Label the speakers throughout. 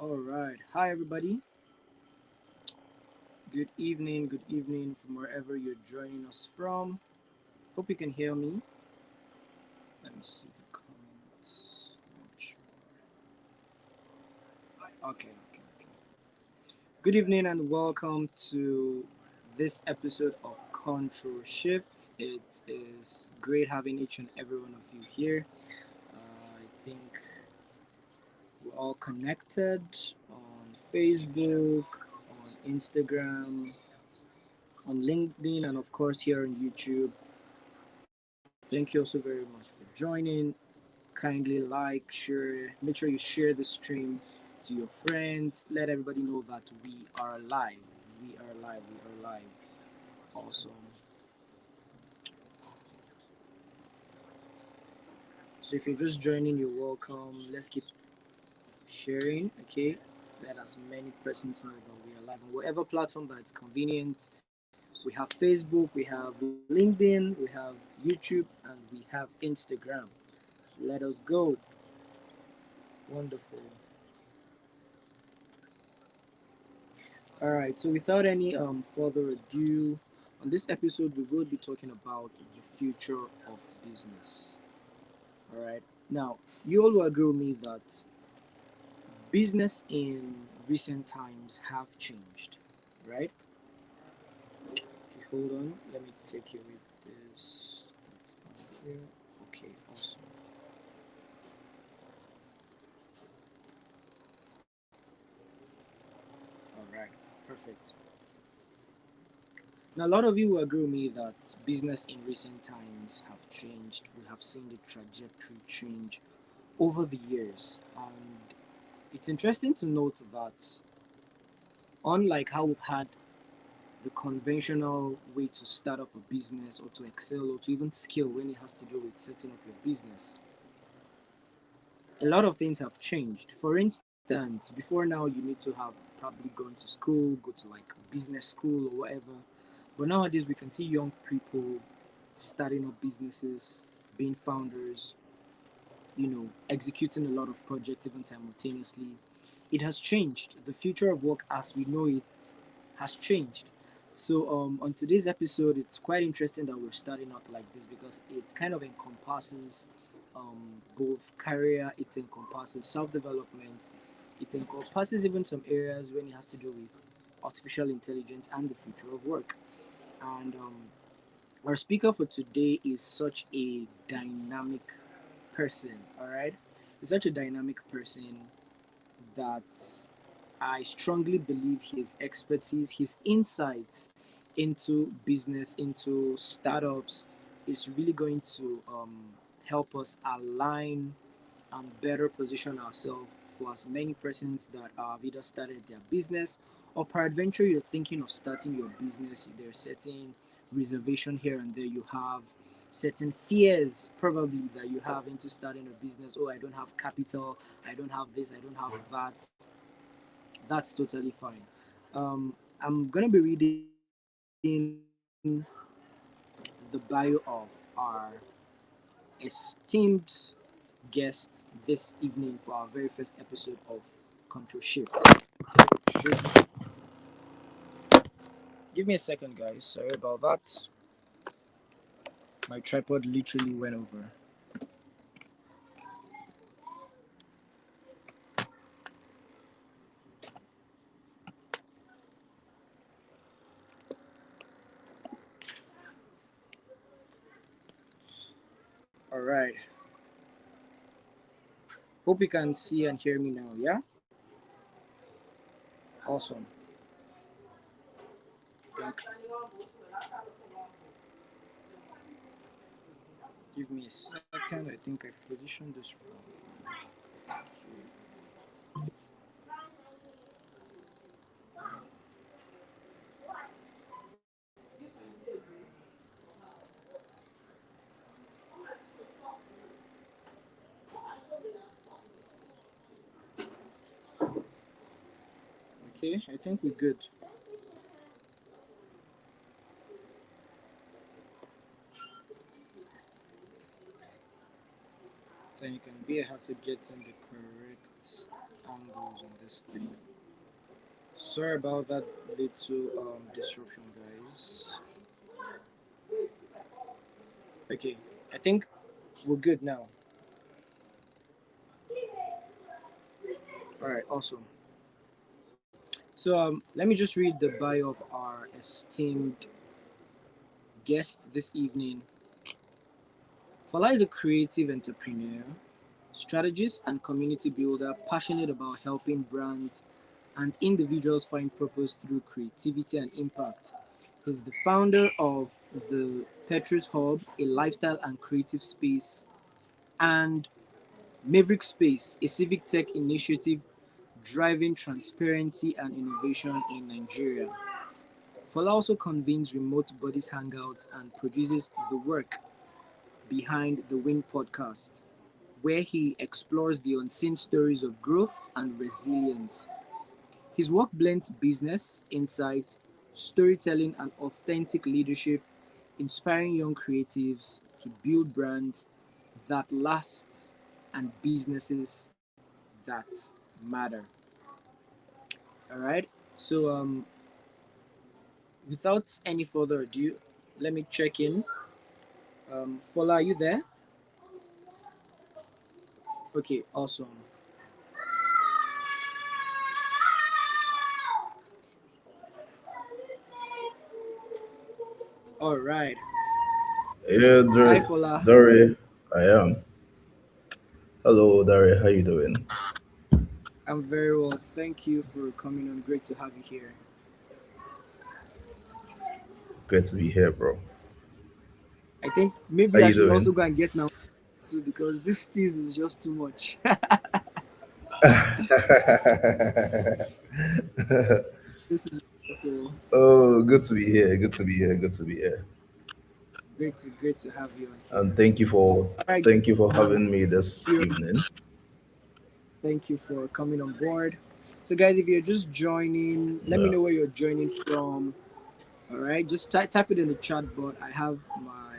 Speaker 1: All right. Hi, everybody. Good evening from wherever you're joining us from. Hope you can hear me. Let me see the comments. Not sure. Okay. Good evening and welcome to this episode of Control Shift. It is great having each and every one of you here. I think we're all connected on Facebook, on Instagram, on LinkedIn, and of course here on YouTube. Thank you also very much for joining. Kindly like, share, make sure you share the stream to your friends. Let everybody know that we are live. We are live. We are live. Awesome. So if you're just joining, you're welcome. Let's keep sharing, okay? Let as many persons know that we are live on whatever platform that's convenient. We have Facebook, we have LinkedIn, we have YouTube, and we have Instagram. Let us go. Wonderful. All right. So without any further ado, on this episode we will be talking about the future of business. All right. Now, you all will agree with me that business in recent times have changed, right? Okay, hold on. Let me take away this. Here. Okay, awesome. All right, perfect. Now, a lot of you will agree with me that business in recent times have changed. We have seen the trajectory change over the years, and it's interesting to note that unlike how we've had the conventional way to start up a business or to excel or to even scale when it has to do with setting up your business, a lot of things have changed. For instance, before now, you need to have probably gone to school, go to like business school or whatever. But nowadays, we can see young people starting up businesses, being founders, executing a lot of projects even simultaneously. It has changed. The future of work as we know it has changed. So on today's episode, it's quite interesting that we're starting out like this because it kind of encompasses both career, it encompasses self-development, it encompasses even some areas when it has to do with artificial intelligence and the future of work. And our speaker for today is such a dynamic person, all right? He's such a dynamic person that I strongly believe his expertise, his insights into business, into startups, is really going to help us align and better position ourselves for as many persons that have either started their business or peradventure you're thinking of starting your business. There's certain reservation here and there you have, certain fears probably that you have into starting a business. Oh, I don't have capital, I don't have this, I don't have that. That's totally fine. I'm gonna be reading the bio of our esteemed guest this evening for our very first episode of Control Shift. Should- Give me a second, guys. Sorry about that. My tripod literally went over. All right. Hope you can see and hear me now. Yeah. Awesome. Thank. Give me a second. I think I positioned this wrong. Okay. I think we're good. So you can be has to get in the correct angles on this thing. Sorry about that little disruption, guys. Okay, I think we're good now. All right, awesome. So let me just read the bio of our esteemed guest this evening. Fala is a creative entrepreneur, strategist, and community builder passionate about helping brands and individuals find purpose through creativity and impact. He's the founder of the Petrus Hub, a lifestyle and creative space, and Maverick Space, a civic tech initiative driving transparency and innovation in Nigeria. Fola also convenes remote bodies hangouts and produces the work behind the Win podcast, where he explores the unseen stories of growth and resilience. His work blends business, insight, storytelling, and authentic leadership, inspiring young creatives to build brands that last and businesses that matter. All right. So, without any further ado, let me check in. Fola, are you there? Okay, awesome. All right.
Speaker 2: Yeah,
Speaker 1: Hi, Fola.
Speaker 2: Dari, I am. Hello, Dari. How you doing?
Speaker 1: I'm very well. Thank you for coming on. Great to have you here.
Speaker 2: Great to be here, bro.
Speaker 1: I think
Speaker 2: How
Speaker 1: maybe I
Speaker 2: you
Speaker 1: should
Speaker 2: doing?
Speaker 1: also go and get my too because this tease is just too much. This is wonderful.
Speaker 2: Oh, good to be here. Good to be here. Good to be here.
Speaker 1: Great to have you on
Speaker 2: And
Speaker 1: here. All right.
Speaker 2: thank you for
Speaker 1: Um,
Speaker 2: having me this
Speaker 1: you
Speaker 2: evening.
Speaker 1: Thank you for coming on board. So, guys, if you're just joining, let me
Speaker 2: Yeah.
Speaker 1: know where you're joining from. All right, just type it in the chat. But I have my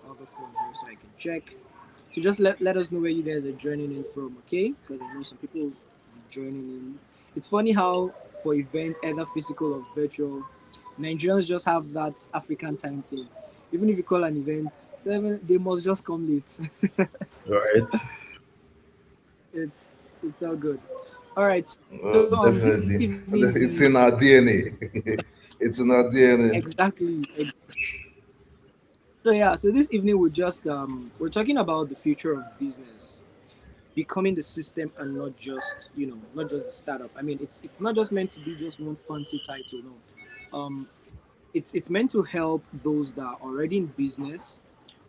Speaker 1: other phone here so I can check. So just let us know where you guys are joining in from, okay? Because I know some people will be joining in. It's funny how for events, either physical or virtual, Nigerians just have that African time thing. Even if you call an event 7, they must just come late.
Speaker 2: Right.
Speaker 1: it's it's all good. All right. So this evening
Speaker 2: Definitely.
Speaker 1: we
Speaker 2: It's in our DNA. It's in our DNA.
Speaker 1: exactly. So yeah. So this evening we just we're talking about the future of business, becoming the system and not just not just the startup. I mean, it's not just meant to be just one fancy title. No, it's meant to help those that are already in business,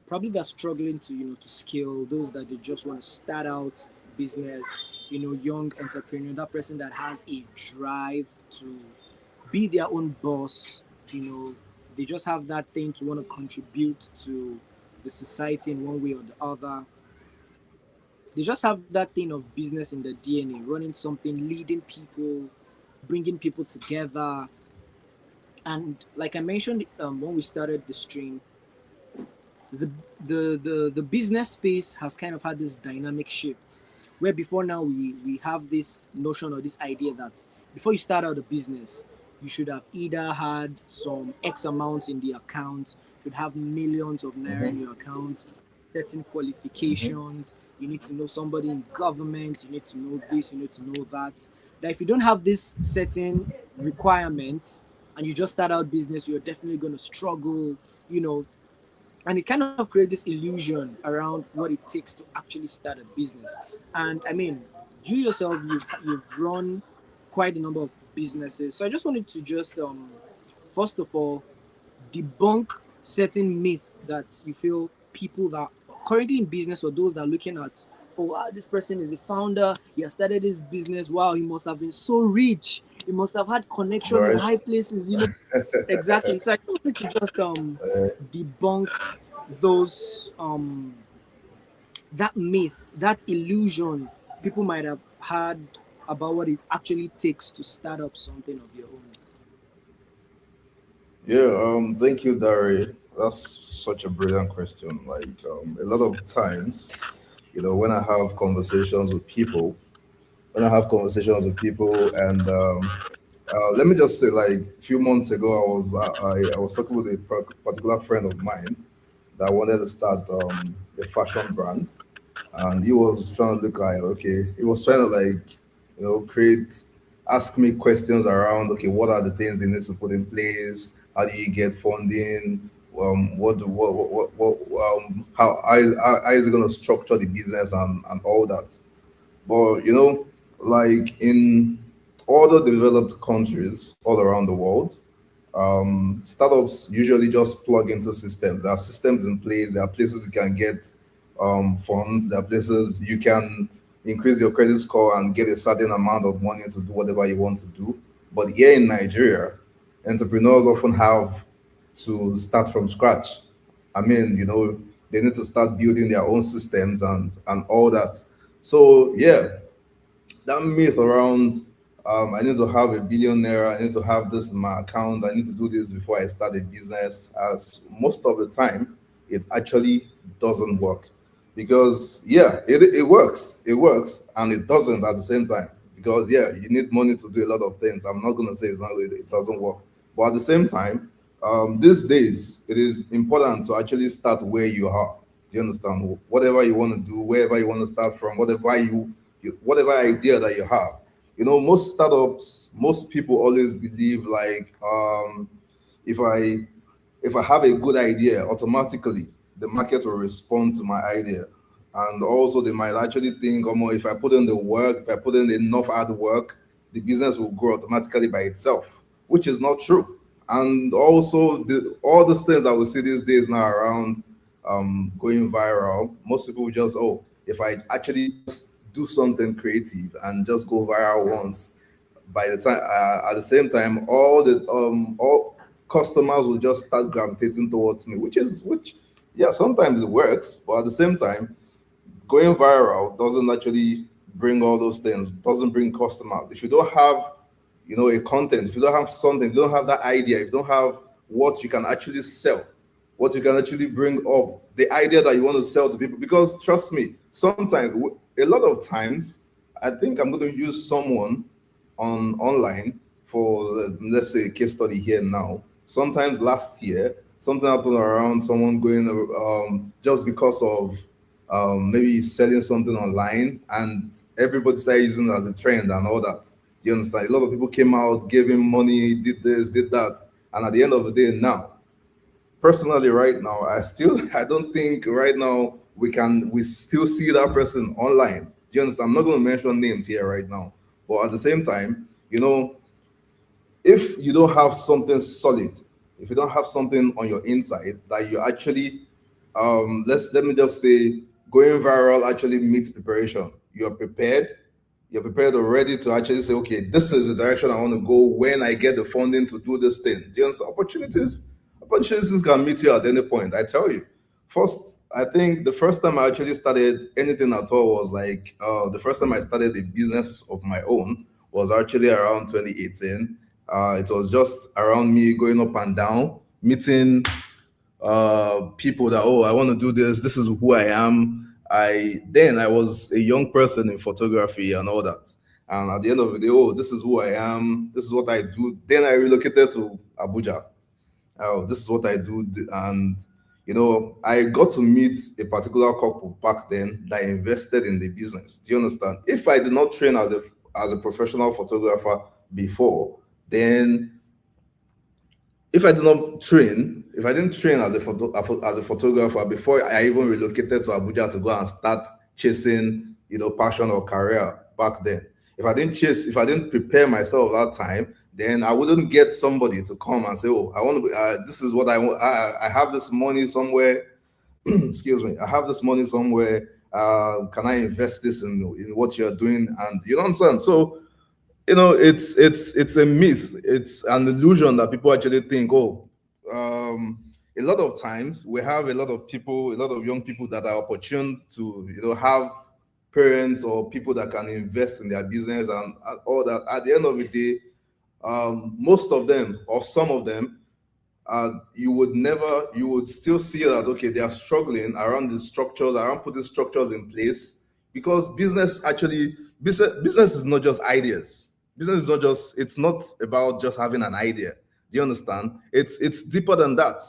Speaker 1: probably that's struggling to to scale, those that they just want to start out business, young entrepreneur, that person that has a drive to be their own boss. They just have that thing to want to contribute to the society in one way or the other. They just have that thing of business in their DNA, running something, leading people, bringing people together. And like I mentioned when we started the stream, the, the business space has kind of had this dynamic shift where before now we have this notion or this idea that before you start out a business, you should have either had some X amount in the account, should have millions of naira
Speaker 2: Mm-hmm.
Speaker 1: in your account, certain
Speaker 2: Mm-hmm.
Speaker 1: qualifications, you need to know somebody in government, you need to know this, you need to know that. That if you don't have this certain requirements and you just start out business, you're definitely going to struggle, you know, and it kind of creates this illusion around what it takes to actually start a business. And I mean, you yourself, you've run quite a number of businesses, so I just wanted to just first of all debunk certain myth that you feel people that are currently in business or those that are looking at, oh wow, this person is the founder, he has started this business, wow, he must have been so rich, he must have had connection in
Speaker 2: Right.
Speaker 1: high places. Exactly. So I just wanted to just debunk those that myth, that illusion people might have had about what it actually takes to start up something of your own.
Speaker 2: Yeah, thank you, Dari. That's such a brilliant question. Like, a lot of times, when I have conversations with people, and let me just say, like, a few months ago, I was talking with a particular friend of mine that wanted to start a fashion brand, and he was trying to look like, okay, he was trying to, like, create, ask me questions around, okay, what are the things he needs to put in place, how do you get funding, how is it going to structure the business, and all that. But like, in all the developed countries all around the world, startups usually just plug into systems. There are systems in place. There are places you can get funds. There are places you can increase your credit score and get a certain amount of money to do whatever you want to do. But here in Nigeria, entrepreneurs often have to start from scratch. I mean, they need to start building their own systems and all that. So yeah, that myth around, I need to have a billion naira, I need to have this in my account, I need to do this before I start a business, as most of the time it actually doesn't work. Because yeah, it works, and it doesn't at the same time. Because yeah, you need money to do a lot of things. I'm not going to say it doesn't work, but at the same time, these days it is important to actually start where you are. Do you understand? Whatever you want to do, wherever you want to start from, whatever idea that you have. Most startups, most people always believe, like, if I If I have a good idea, automatically the market will respond to my idea. And also they might actually think, oh, if I put in the work, if I put in enough hard work, the business will grow automatically by itself, which is not true. And also all those things that we see these days now around going viral, most people will just, oh, if I actually just do something creative and just go viral once, by the time at the same time all customers will just start gravitating towards me, which yeah, sometimes it works, but at the same time going viral doesn't actually bring all those things, doesn't bring customers. If you don't have, a content, if you don't have something, if you don't have that idea, if you don't have what you can actually sell, what you can actually bring up, the idea that you want to sell to people. Because trust me, sometimes, a lot of times, I think I'm going to use someone online for, let's say, a case study here now. Sometimes last year, something happened around someone going just because of maybe selling something online, and everybody started using it as a trend and all that. Do you understand? A lot of people came out, gave him money, did this, did that, and at the end of the day, now, personally, right now, I don't think right now we still see that person online. Do you understand? I'm not going to mention names here right now, but at the same time, if you don't have something solid, if you don't have something on your inside that you actually, let me just say, going viral actually meets preparation. You're prepared already to actually say, okay, this is the direction I want to go when I get the funding to do this thing. Do you understand? Opportunities can meet you at any point. I tell you. First, I think the first time I actually started anything at all was like, the first time I started a business of my own was actually around 2018. It was just around me going up and down, meeting people that, oh, I want to do this, this is who I am. I was a young person in photography and all that, and at the end of the day, oh, this is who I am, this is what I do. Then I relocated to Abuja. Oh, this is what I do. And I got to meet a particular couple back then that invested in the business. Do you understand? If I did not train as a professional photographer before, then if I didn't train as as a photographer before I even relocated to Abuja to go and start chasing, passion or career back then. If I didn't prepare myself that time, then I wouldn't get somebody to come and say, "Oh, I want to. This is what I want. I have this money somewhere. Excuse me. I have this money somewhere. Can I invest this in what you're doing?" And you know what I'm saying? So it's a myth, it's an illusion that people actually think, oh, a lot of times we have a lot of young people that are opportune to have parents or people that can invest in their business and all that. At the end of the day, most of them or some of them, you would still see that, okay, they are struggling around the structures, around putting structures in place, because business is not just ideas. Business is not just, it's not about just having an idea. Do you understand? It's deeper than that.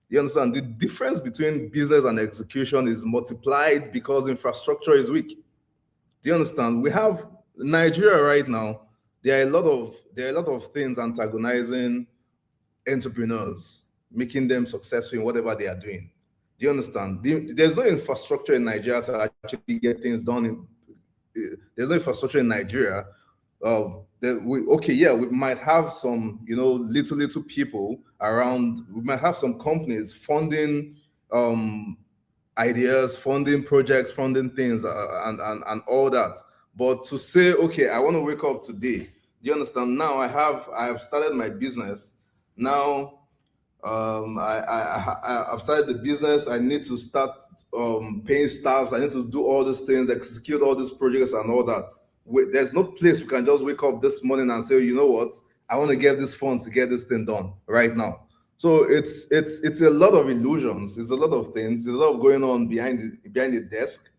Speaker 2: You understand? The difference between business and execution is multiplied because infrastructure is weak. Do you understand? We have Nigeria right now. There are a lot of things antagonizing entrepreneurs, making them successful in whatever they are doing. Do you understand? There's no infrastructure in Nigeria to actually get things done. There's no infrastructure in Nigeria. Yeah, we might have some, little people around. We might have some companies funding ideas, funding projects, funding things, and all that. But to say, okay, I want to wake up today. Do you understand? Now I have started my business. Now I've started the business. I need to start paying staffs. I need to do all these things, execute all these projects and all that. There's no place we can just wake up this morning and say, you know what, I want to get these funds to get this thing done right now. So it's a lot of illusions. It's a lot of things. There's a lot of going on behind the desk,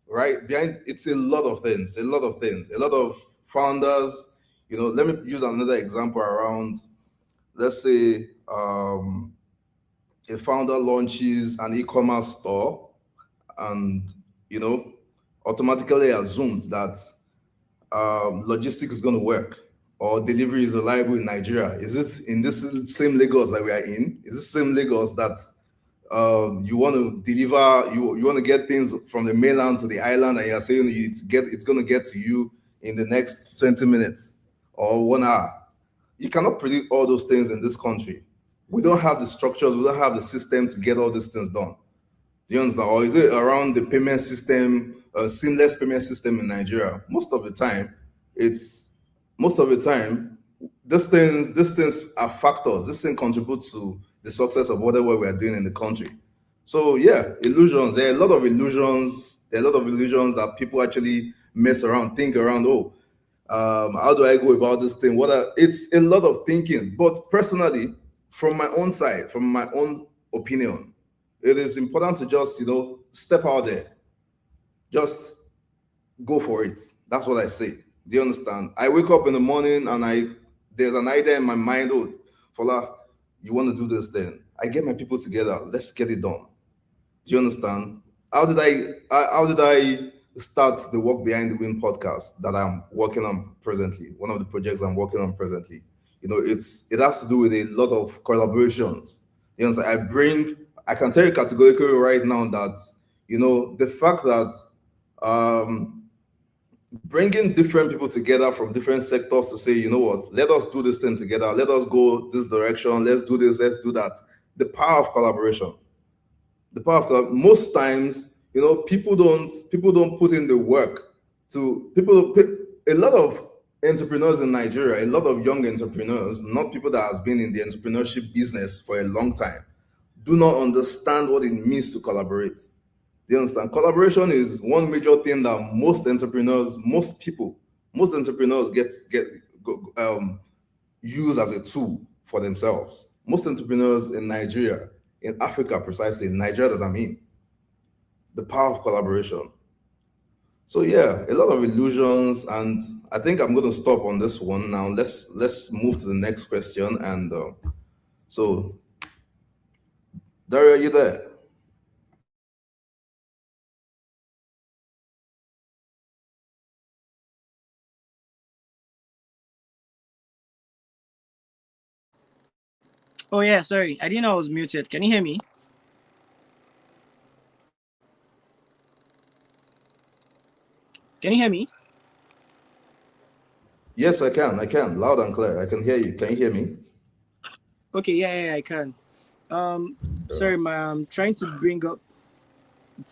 Speaker 2: right? Behind it's a lot of things. A lot of things. A lot of founders. Let me use another example around. Let's say a founder launches an e-commerce store, and automatically assumes that logistics is going to work, or delivery is reliable in Nigeria? Is this in this same Lagos that we are in? Is this same Lagos that you want to deliver, you want to get things from the mainland to the island, and you're saying it's going to get to you in the next 20 minutes or 1 hour? You cannot predict all those things in this country. We don't have the structures, we don't have the system to get all these things done. Do you understand? Or is it around the payment system, seamless payment system in Nigeria? It's most of the time, these things are factors. This thing contributes to the success of whatever we are doing in the country. So yeah, illusions. There are a lot of illusions. There are a lot of illusions that people actually mess around, think around. Oh, how do I go about this thing? It's a lot of thinking. But personally, from my own side, from my own opinion, it is important to just step out there, just go for it. That's what I say. Do you understand? I wake up in the morning and there's an idea in my mind. Oh, Fola, you want to do this then? I get my people together. Let's get it done. Do you understand? How did I start the Walk Behind the Wind podcast that I'm working on presently? One of the projects I'm working on presently. It has to do with a lot of collaborations. You know, I can tell you categorically right now that the fact that um, bringing different people together from different sectors to say, you know what, let us do this thing together. Let us go this direction. Let's do this. Let's do that. The power of collaboration. Most times, people don't put in the work to people. A lot of entrepreneurs in Nigeria, a lot of young entrepreneurs, not people that has been in the entrepreneurship business for a long time, do not understand what it means to collaborate. Do you understand? Collaboration is one major thing that most entrepreneurs use as a tool for themselves. Most entrepreneurs in Nigeria, in Africa, precisely in Nigeria that I'm in, the power of collaboration. So yeah, a lot of illusions, and I think I'm going to stop on this one now. Let's move to the next question. And so, Daria, are you there?
Speaker 1: Oh yeah, sorry, I didn't know I was muted. Can you hear me? Can you hear me?
Speaker 2: Yes, I can. I can, loud and clear. I can hear you. Can you hear me?
Speaker 1: Okay, yeah, I can. Sorry, I'm trying to bring up.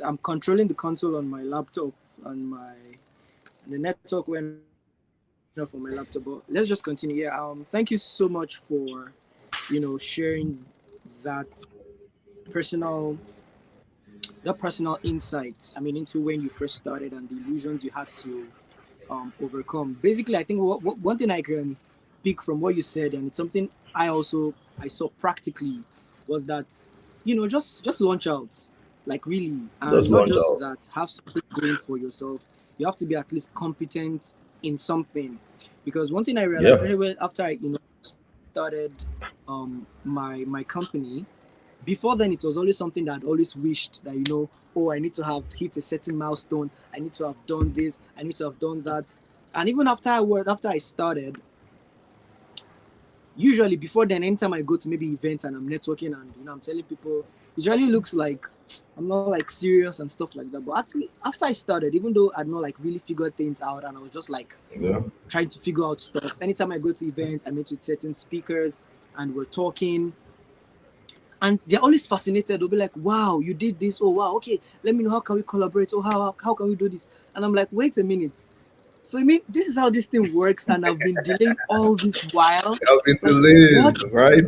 Speaker 1: I'm controlling the console on my laptop, and the network went off on my laptop. But let's just continue. Yeah. Thank you so much for, sharing that personal personal insights. I mean, into when you first started and the illusions you had to overcome. Basically, I think one thing I can pick from what you said, and it's something I saw practically, was that just launch out, like really, and
Speaker 2: Just
Speaker 1: not
Speaker 2: launch
Speaker 1: just
Speaker 2: out.
Speaker 1: that. Have something going for yourself. You have to be at least competent in something, because one thing I realized,
Speaker 2: Yeah.
Speaker 1: especially after I started my company. Before then, it was always something that I'd always wished that, oh, I need to have hit a certain milestone. I need to have done this. I need to have done that. And even after I started, usually before then, anytime I go to maybe events and I'm networking and I'm telling people, it usually looks like I'm not like serious and stuff like that. But actually, after I started, even though I'd not like really figured things out and I was just like
Speaker 2: Yeah.
Speaker 1: trying to figure out stuff. Anytime I go to events, I meet with certain speakers and we're talking, and they're always fascinated. They'll be like, wow, you did this. Oh wow, okay, let me know, how can we collaborate? Oh, how can we do this? And I'm like, wait a minute, so I mean, this is how this thing works, and I've been delaying all this while.
Speaker 2: I've been
Speaker 1: Like, what?
Speaker 2: delayed, right?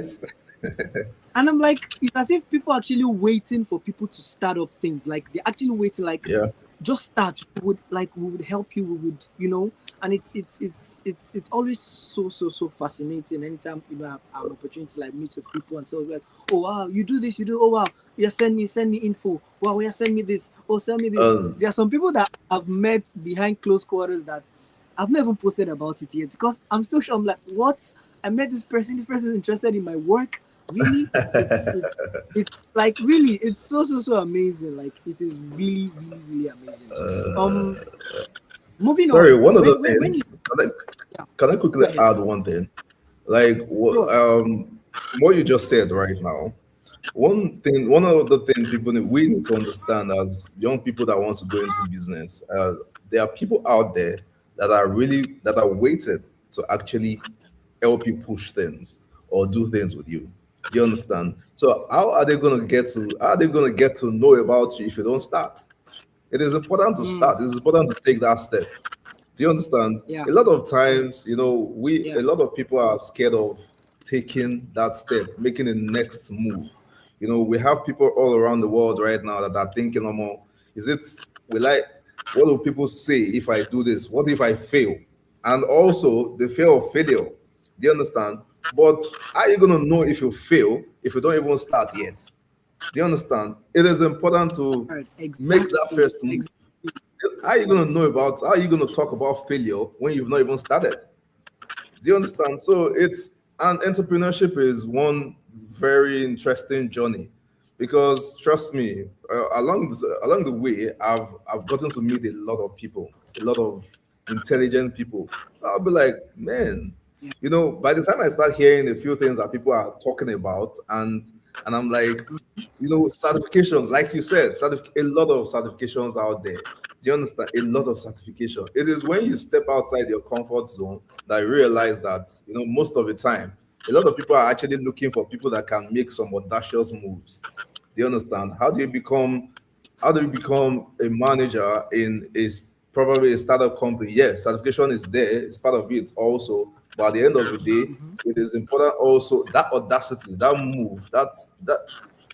Speaker 1: And I'm like, it's as if people are actually waiting for people to start up things. Like they're actually waiting, like,
Speaker 2: Yeah.
Speaker 1: just start. We would help you. We would, and it's always so fascinating. Anytime I have an opportunity to like meet with people and so like, oh wow, you do this, you do. Oh wow, yeah, send me info. Wow, yeah, send me this. Oh, send me this.
Speaker 2: Um,
Speaker 1: There are some people that I've met behind close quarters that I've never even posted about it yet, because I'm still sure. I'm like, what? I met this person. This person is interested in my work. Really? It's like, really, it's so amazing. Like, it is really amazing. Um, Moving
Speaker 2: Sorry,
Speaker 1: on,
Speaker 2: one of the
Speaker 1: when you,
Speaker 2: things,
Speaker 1: yeah,
Speaker 2: can I
Speaker 1: go
Speaker 2: quickly
Speaker 1: ahead.
Speaker 2: add one thing? Like,
Speaker 1: Sure.
Speaker 2: from what you just said right now, one of the things we need to understand as young people that wants to go into business, there are people out there that are waiting to actually help you push things or do things with you. Do you understand? So how are they gonna get to know about you if you don't start? It is important to
Speaker 1: Mm,
Speaker 2: start. It is important to take that step. Do you understand?
Speaker 1: yeah,
Speaker 2: A lot of times, a
Speaker 1: yeah.
Speaker 2: lot of people are scared of taking that step, making the next move. We have people all around the world right now that are thinking, is it, will I, what will people say if I do this? What if I fail? And also the fear of failure. Do you understand? But how are you going to know if you fail if you don't even start yet? Do you understand? It is important to
Speaker 1: Right,
Speaker 2: make that
Speaker 1: exactly,
Speaker 2: first move.
Speaker 1: exactly.
Speaker 2: How are you gonna talk about failure when you've not even started? Do you understand? So it's and entrepreneurship is one very interesting journey because trust me, along the way, I've gotten to meet a lot of people, a lot of intelligent people. I'll be like, man,
Speaker 1: Yeah.
Speaker 2: by the time I start hearing a few things that people are talking about, and I'm like, certifications, like you said, a lot of certifications out there. Do you understand? A lot of certification. It is when you step outside your comfort zone that you realize that, most of the time, a lot of people are actually looking for people that can make some audacious moves. Do you understand? How do you become a manager in probably a startup company? Yes, certification is there, it's part of it also. But at the end of the day,
Speaker 1: Mhm.
Speaker 2: it is important also that audacity, that move, that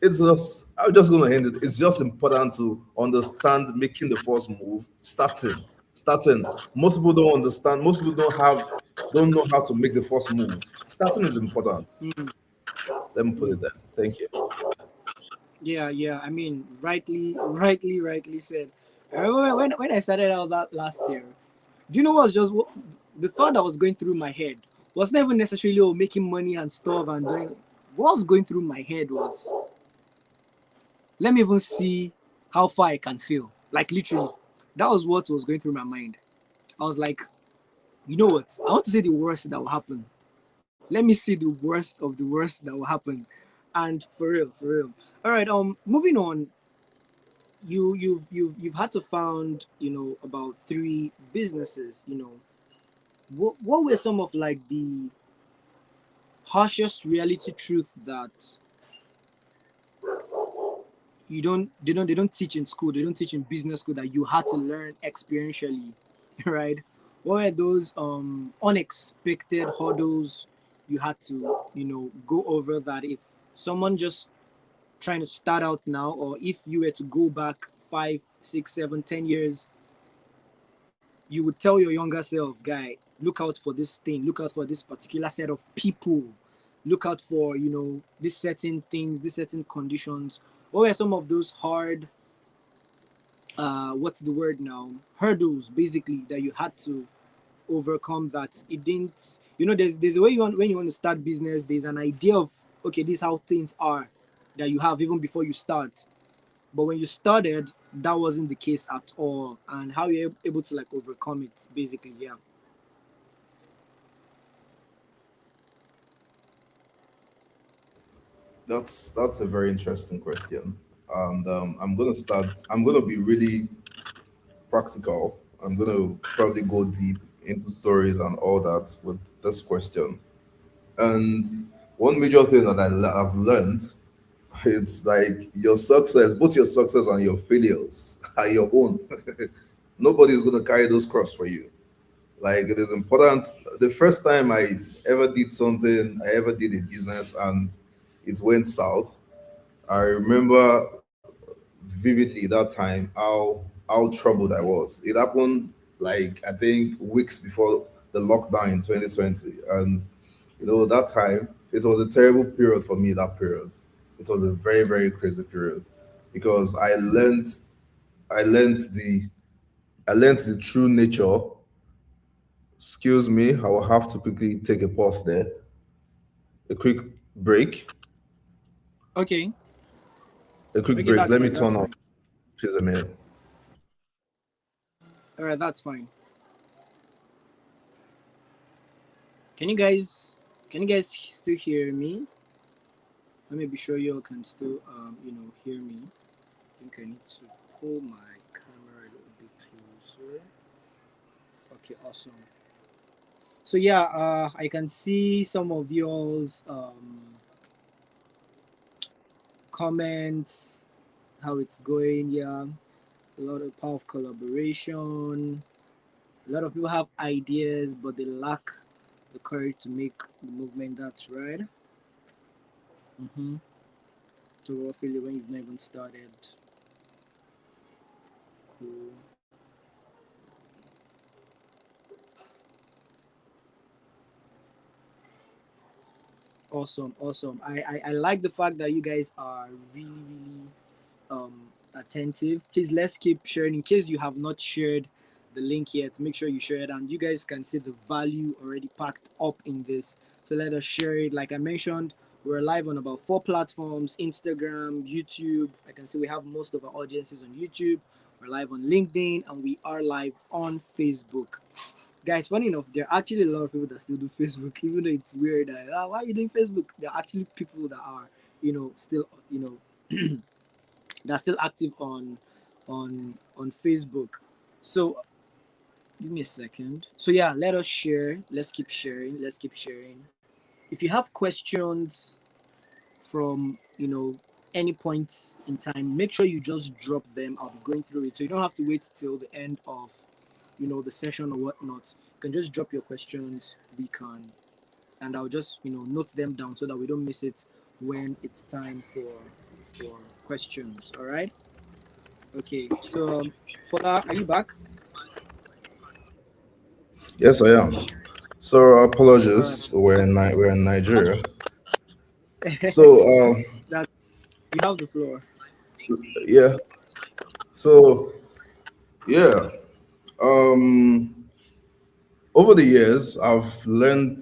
Speaker 2: it's just I'm just gonna end it. It's just important to understand making the first move, starting. Starting. Most people don't understand, most people don't know how to make the first move. Starting is important.
Speaker 1: Mm,
Speaker 2: Let me put
Speaker 1: mm.
Speaker 2: it there. Thank you.
Speaker 1: Yeah, yeah. I mean, rightly said. I remember when I started out that last year. Do you know what's just what the thought that was going through my head was not even necessarily making money and stuff and doing. What was going through my head was, let me even see how far I can fail. Like literally, that was what was going through my mind. I was like, you know what? I want to say the worst that will happen. Let me see the worst of the worst that will happen. And for real, for real. All right. Moving on. You've had to found about three businesses. What were some of like the harshest reality truth that they don't teach in school, they don't teach in business school, that you had to learn experientially, right? What were those unexpected hurdles you had to go over, that if someone just trying to start out now, or if you were to go back 5, 6, 7, 10 years, you would tell your younger self, guy, look out for this thing, look out for this particular set of people, look out for these certain things, these certain conditions. What were some of those hard what's the word now, hurdles basically, that you had to overcome, that it didn't, there's a way you want, when you want to start business, there's an idea of, okay, this is how things are, that you have even before you start, but when you started, that wasn't the case at all, and how you're able to like overcome it basically. Yeah.
Speaker 2: That's a very interesting question, and I'm gonna be really practical. I'm gonna probably go deep into stories and all that with this question. And one major thing that I've learned, it's like your success, both your success and your failures are your own. Nobody's gonna carry those cross for you. Like it is important. The first time I ever did something, I ever did a business and it went south. I remember vividly that time how troubled I was. It happened like I think weeks before the lockdown in 2020, and that time it was a terrible period for me. That period, it was a very very crazy period because I learned the I learned the true nature. Excuse me, I will have to quickly take a pause there, a quick break,
Speaker 1: Okay.
Speaker 2: a quick
Speaker 1: Okay,
Speaker 2: break.
Speaker 1: that's
Speaker 2: Let me
Speaker 1: fine. That's
Speaker 2: turn on.
Speaker 1: fine.
Speaker 2: Please a minute.
Speaker 1: All right, that's fine. Can you guys still hear me? Let me be sure you all can still hear me. I think I need to pull my camera a little bit closer. Okay, awesome. So yeah, I can see some of y'all's comments, how it's going. Yeah, a lot of power of collaboration. A lot of people have ideas, but they lack the courage to make the movement. That's right. Mm-hmm. To roughly when you've not even started. Cool. Awesome, awesome. I like the fact that you guys are really, really attentive. Please let's keep sharing. In case you have not shared the link yet, make sure you share it, and you guys can see the value already packed up in this. So let us share it. Like I mentioned, we're live on about 4 platforms: Instagram, YouTube. I can see we have most of our audiences on YouTube. We're live on LinkedIn, and we are live on Facebook. Guys, funny enough, there are actually a lot of people that still do Facebook, even though it's weird. That, why are you doing Facebook? There are actually people that are, still, they're still active on Facebook. So give me a second. So yeah, let us share. Let's keep sharing. Let's keep sharing. If you have questions from any point in time, make sure you just drop them. I'll be going through it, so you don't have to wait till the end of the session or whatnot. You can just drop your questions. We can, and I'll just note them down so that we don't miss it when it's time for questions. All right. Okay. So, Fola, are you back?
Speaker 2: Yes, I am. So
Speaker 1: All right.
Speaker 2: apologies. We're in Nigeria. So
Speaker 1: That you have the floor.
Speaker 2: yeah. So yeah. Um, Over the years, I've learned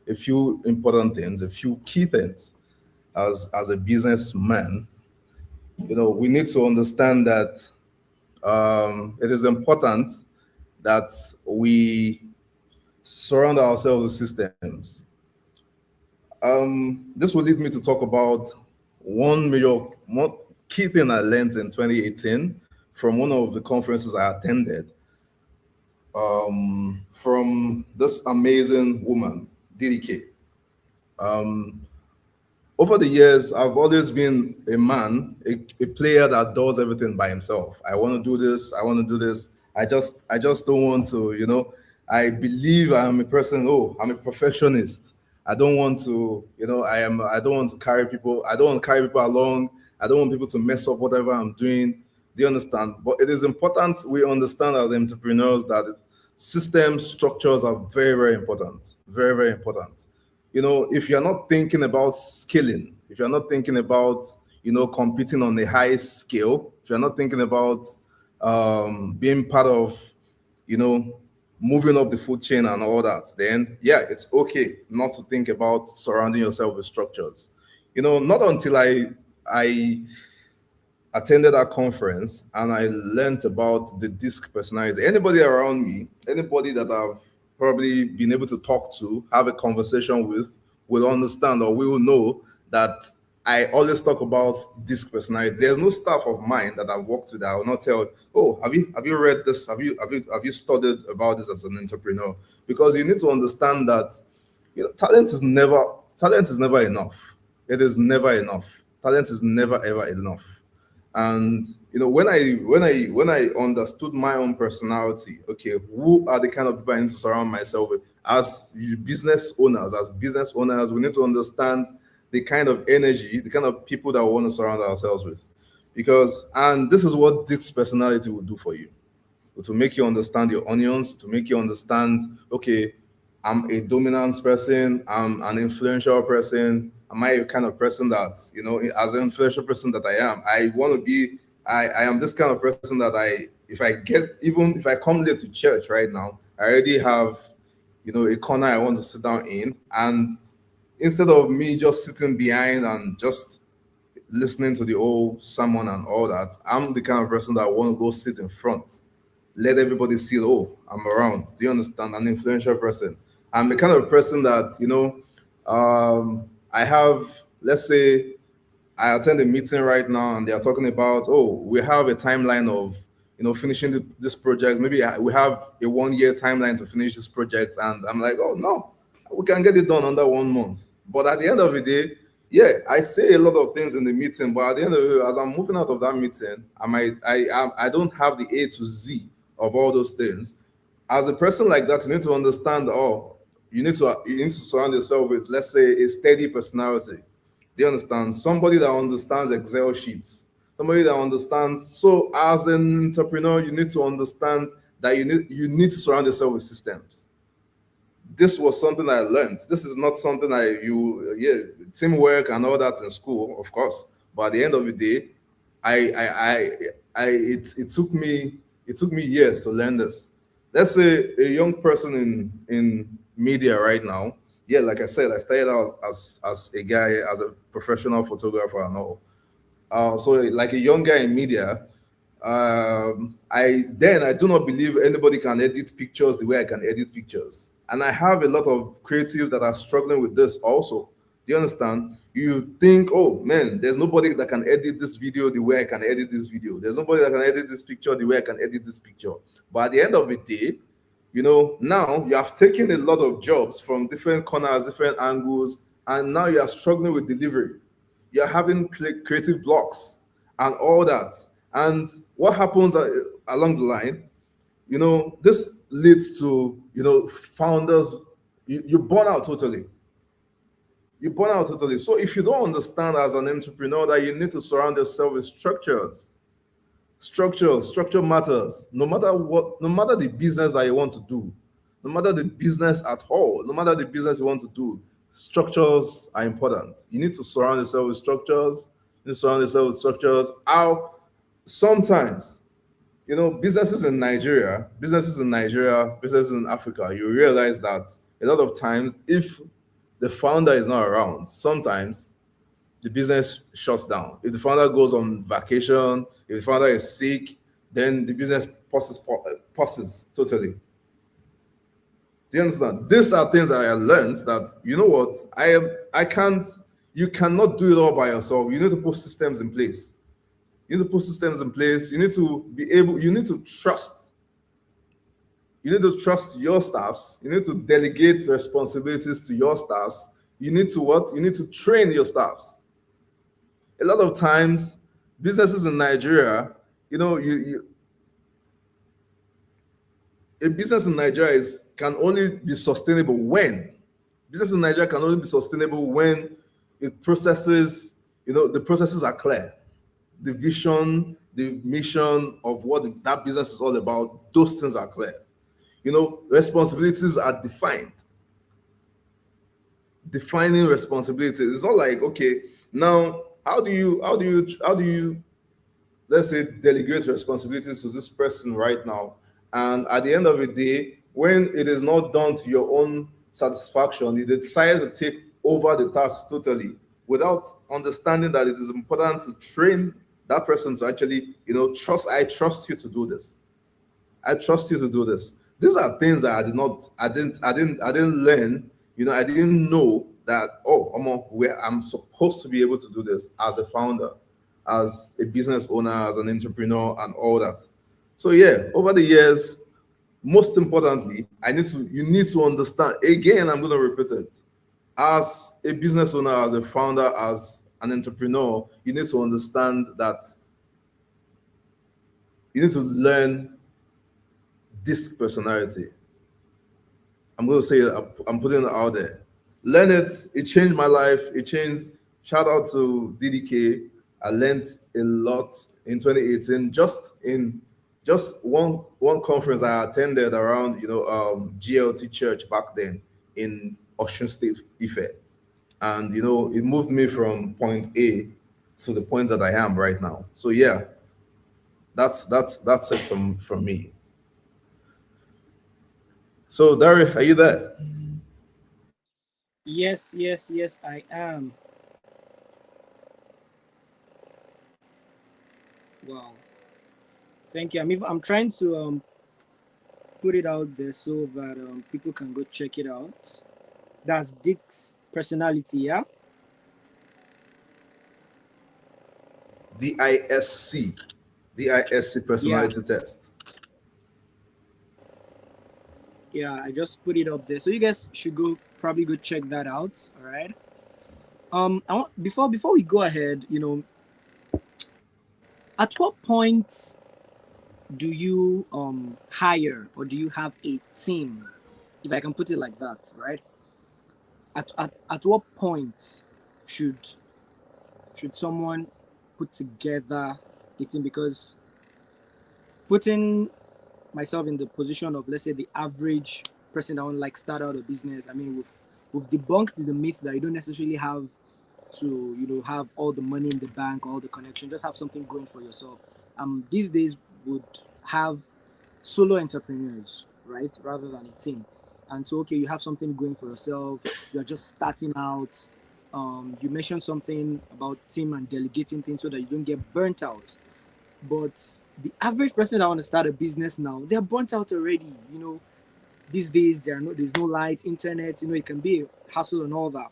Speaker 2: a few important things, a few key things as a businessman. We need to understand that it is important that we surround ourselves with systems. This will lead me to talk about one key thing I learned in 2018 from one of the conferences I attended, from this amazing woman, DDK. Um, Over the years, I've always been a man, a player that does everything by himself. I want to do this. I want to do this. I just don't want to. I believe I'm a person. Oh, I'm a perfectionist. I don't want to. I don't want to carry people. I don't want to carry people along. I don't want people to mess up whatever I'm doing. Do you understand? But it is important we understand as entrepreneurs that systems structures are very, very important. Very, very important. If you're not thinking about scaling, if you're not thinking about, competing on a high scale, if you're not thinking about being part of, you know, moving up the food chain and all that, then yeah, it's okay not to think about surrounding yourself with structures. Not until I attended that conference and I learned about the disc personality. Anybody around me, anybody that I've probably been able to talk to, have a conversation with, will understand or will know that I always talk about disc personality. There's no staff of mine that I've worked with that I will not tell, oh, have you read this? Have you studied about this as an entrepreneur? Because you need to understand that talent is never enough. It is never enough. Talent is never ever enough. And when I understood my own personality, okay, who are the kind of people I need to surround myself with? As business owners, we need to understand the kind of energy, the kind of people that we want to surround ourselves with. And this is what this personality will do for you, to make you understand your onions, to make you understand, okay, I'm a dominance person, I'm an influential person. Am I a kind of person that, as an influential person that I am, I want to be, I am this kind of person that even if I come late to church right now, I already have, a corner I want to sit down in. And instead of me just sitting behind and just listening to the old sermon and all that, I'm the kind of person that want to go sit in front, let everybody see, oh, I'm around. Do you understand? An influential person. I'm the kind of person that, I have, let's say, I attend a meeting right now and they are talking about, oh, we have a timeline of, finishing this project. Maybe we have a 1 year timeline to finish this project. And I'm like, oh, no, we can get it done under 1 month. But at the end of the day, yeah, I say a lot of things in the meeting, but at the end of it, as I'm moving out of that meeting, I don't have the A to Z of all those things. As a person like that, you need to understand, oh, you need to surround yourself with, let's say, a steady personality. Do you understand? Somebody that understands Excel sheets, somebody that understands. So as an entrepreneur, you need to understand that you need to surround yourself with systems. This was something I learned. This is not something teamwork and all that in school, of course. But at the end of the day, it took me years to learn this. Let's say a young person in media right now. Yeah, like I said, I started out as a guy, as a professional photographer and all. So like a young guy in media, I do not believe anybody can edit pictures the way I can edit pictures. And I have a lot of creatives that are struggling with this also. Do you understand? You think, oh man, there's nobody that can edit this video the way I can edit this video. There's nobody that can edit this picture the way I can edit this picture. But at the end of the day, now you have taken a lot of jobs from different corners, different angles, and now you are struggling with delivery. You're having creative blocks and all that. And what happens along the line, this leads to, founders, you burn out totally. You burn out totally. So if you don't understand as an entrepreneur that you need to surround yourself with structures, structure matters. No matter what, no matter the business that you want to do, no matter the business at all, no matter the business you want to do, structures are important. You need to surround yourself with structures. You need to surround yourself with structures. How sometimes, businesses in Africa, you realize that a lot of times, if the founder is not around, sometimes the business shuts down. If the founder goes on vacation, if the founder is sick, then the business pauses totally. Do you understand? These are things that I learned that, you know what, I can't, you cannot do it all by yourself. You need to put systems in place. You need to put systems in place. You need to trust. You need to trust your staffs. You need to delegate responsibilities to your staffs. You need to what? You need to train your staffs. A lot of times, businesses in Nigeria, a business in Nigeria can only be sustainable when business in Nigeria can only be sustainable when it processes, the processes are clear. The vision, the mission of what that business is all about, those things are clear. Responsibilities are defined. Defining responsibilities. It's not like, okay, now how do you let's say delegate responsibilities to this person right now, and at the end of the day, when it is not done to your own satisfaction, you decide to take over the task totally without understanding that it is important to train that person to actually, I trust you to do this. I trust you to do this. These are things that I didn't learn. I didn't know that. Oh, I'm supposed to be able to do this as a founder, as a business owner, as an entrepreneur, and all that. So yeah, over the years, most importantly, you need to understand. Again, I'm going to repeat it. As a business owner, as a founder, as an entrepreneur, you need to understand that you need to learn this personality. I'm going to say it, I'm putting it out there. Learn it. It changed my life. It changed. Shout out to DDK. I learned a lot in 2018, just one conference I attended around, GLT Church back then in Osun State, Ife. And, it moved me from point A to the point that I am right now. So yeah, that's it from me. So Dari, are you there?
Speaker 1: Yes, yes, yes, I am. Wow. Thank you. I'm trying to put it out there so that people can go check it out. That's Dick's personality, yeah?
Speaker 2: DISC, DISC
Speaker 1: Yeah,
Speaker 2: personality test.
Speaker 1: yeah, I just put it up there. So you guys should go probably go check that out, all right? Before we go ahead, at what point do you hire or do you have a team? If I can put it like that, right? At what point should should someone put together a team? Because putting myself in the position of, let's say, the average person that want like start out a business, I mean, we've debunked the myth that you don't necessarily have to have all the money in the bank, all the connection, just have something going for yourself. These days would have solo entrepreneurs, right, rather than a team. And so, okay, you have something going for yourself, you're just starting out. You mentioned something about team and delegating things so that you don't get burnt out. But the average person that want to start a business now, they're burnt out already. These days there's no light, internet. It can be a hassle and all that,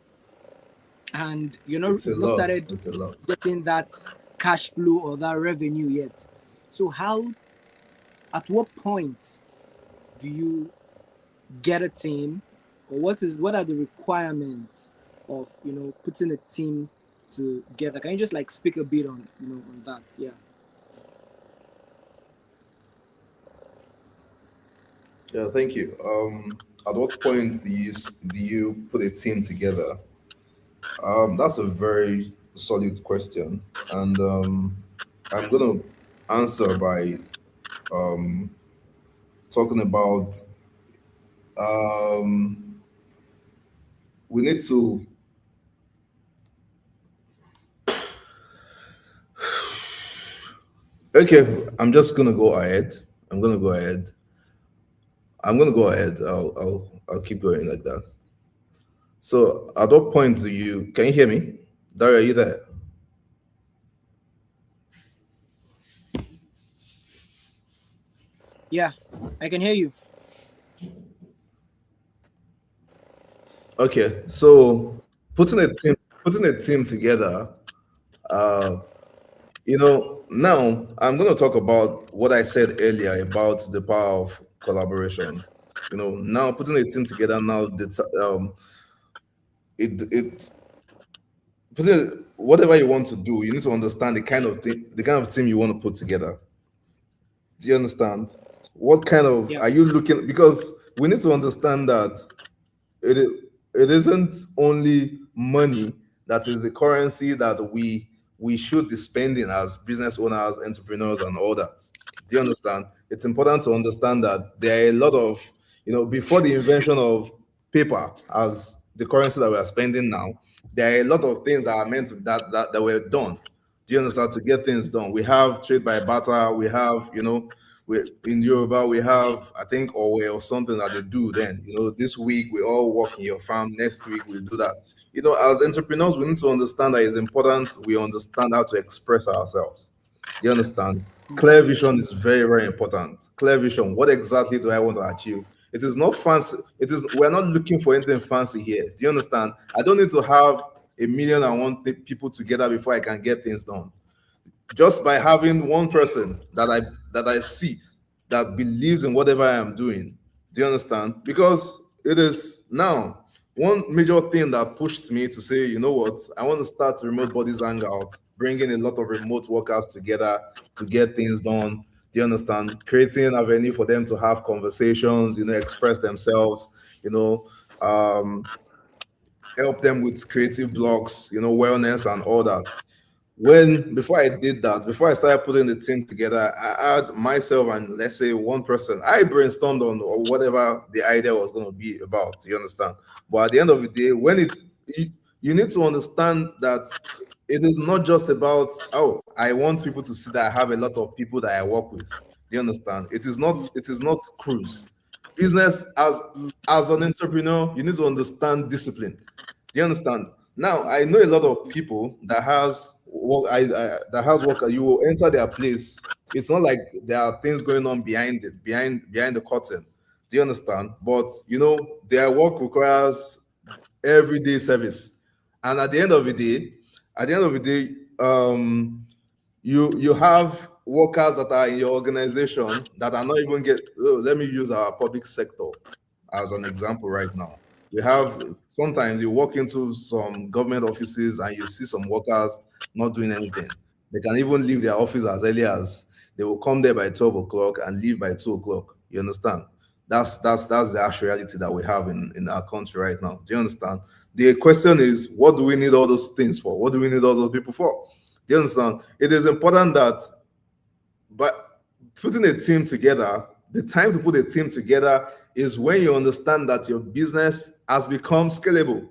Speaker 1: and
Speaker 2: It's a
Speaker 1: you've not
Speaker 2: lot.
Speaker 1: started
Speaker 2: It's a lot.
Speaker 1: getting that cash flow or that revenue yet. So at what point do you get a team, or what are the requirements of putting a team together? Can you just like speak a bit on on that? Yeah.
Speaker 2: Yeah, thank you. At what point do you put a team together? That's a very solid question, and I'm gonna answer by um, talking about um, we need to. Okay, I'm just gonna go ahead. I'm gonna go ahead. I'm gonna go ahead. I'll keep going like that. So, at what point do you? Can you hear me, Daria? Are you there?
Speaker 1: Yeah, I can hear you.
Speaker 2: Okay, so putting a team together. Uh, now I'm going to talk about what I said earlier about the power of collaboration. Now putting a team together now, it putting whatever you want to do, you need to understand the kind of team you want to put together. Do you understand? What kind of
Speaker 1: Yeah.
Speaker 2: are you looking? Because we need to understand that it is, it isn't only money that is the currency that we should be spending as business owners, entrepreneurs, and all that. Do you understand? It's important to understand that there are a lot of before the invention of paper as the currency that we are spending now, there are a lot of things that are meant to, that were done. Do you understand? To get things done, we have trade by barter. We have we in Yoruba we have I think or something that they do then. This week we all work in your farm, next week we do that. As entrepreneurs we need to understand that it's important we understand how to express ourselves. Do you understand? Clear vision is very, very important. Clear vision. What exactly do I want to achieve? It is not fancy. We're not looking for anything fancy here. Do you understand? I don't need to have a million and one people together before I can get things done. Just by having one person that I see that believes in whatever I am doing. Do you understand? Because it is now one major thing that pushed me to say, you know what, I want to start remote bodies hangout, bringing a lot of remote workers together to get things done. Do you understand? Creating an avenue for them to have conversations, express themselves, you know, um, help them with creative blocks, wellness and all that. When before I did that, before I started putting the team together, I had myself and let's say one person. I brainstormed on or whatever the idea was going to be about. You understand? But at the end of the day, when you need to understand that it is not just about I want people to see that I have a lot of people that I work with. Do you understand? It is not cruise business as an entrepreneur. You need to understand discipline. Do you understand? Now I know a lot of people that has work. That has work. You will enter their place. It's not like there are things going on behind the curtain. Do you understand? But their work requires everyday service, and at the end of the day, you have workers that are in your organization that are not even get. Oh, let me use our public sector as an example right now. We have sometimes you walk into some government offices and you see some workers not doing anything. They can even leave their office as early as they will come there by 12 o'clock and leave by 2 o'clock. You understand? That's the actual reality that we have in our country right now. Do you understand? The question is, what do we need all those things for? What do we need all those people for? Do you understand? It is important that but putting a team together, the time to put a team together is when you understand that your business has become scalable.